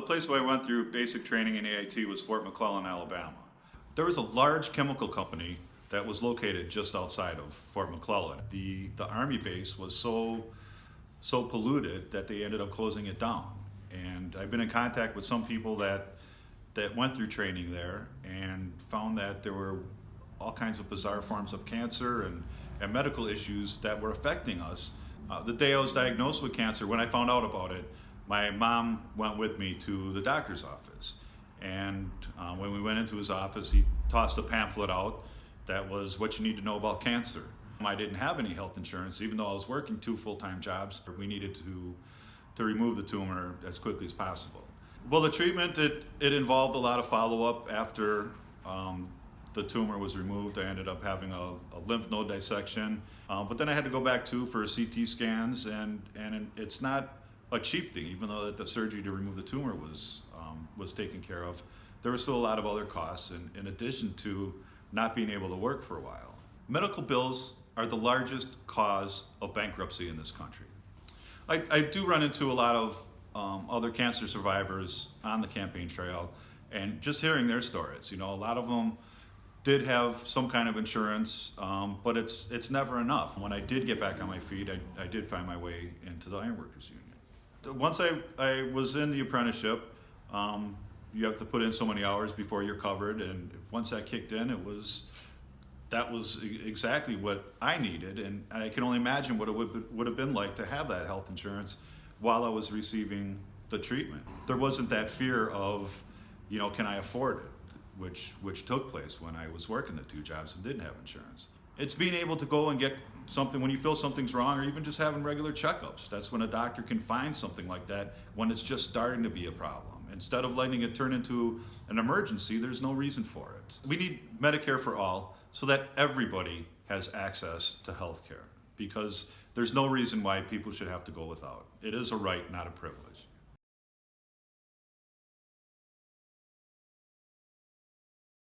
place where I went through basic training in AIT was Fort McClellan, Alabama. There was a large chemical company that was located just outside of Fort McClellan. The Army base was so polluted that they ended up closing it down. And I've been in contact with some people that went through training there and found that there were all kinds of bizarre forms of cancer and medical issues that were affecting us. The day I was diagnosed with cancer, when I found out about it, my mom went with me to the doctor's office. And when we went into his office, he tossed a pamphlet out that was what you need to know about cancer. I didn't have any health insurance, even though I was working 2 full-time jobs. We needed to remove the tumor as quickly as possible. Well, the treatment, it involved a lot of follow-up after the tumor was removed. I ended up having a lymph node dissection, but then I had to go back for CT scans, and it's not a cheap thing. Even though that the surgery to remove the tumor was taken care of, there were still a lot of other costs in addition to not being able to work for a while. Medical bills are the largest cause of bankruptcy in this country. I do run into a lot of other cancer survivors on the campaign trail, and just hearing their stories, a lot of them did have some kind of insurance, but it's never enough. When I did get back on my feet, I did find my way into the Ironworkers Union. Once I was in the apprenticeship, you have to put in so many hours before you're covered, and once that kicked in, that was exactly what I needed, and I can only imagine what it would have been like to have that health insurance while I was receiving the treatment. There wasn't that fear of, can I afford it, which took place when I was working the 2 jobs and didn't have insurance. It's being able to go and get something when you feel something's wrong, or even just having regular checkups. That's when a doctor can find something like that when it's just starting to be a problem. Instead of letting it turn into an emergency, there's no reason for it. We need Medicare for all so that everybody has access to health care, because there's no reason why people should have to go without. It is a right, not a privilege.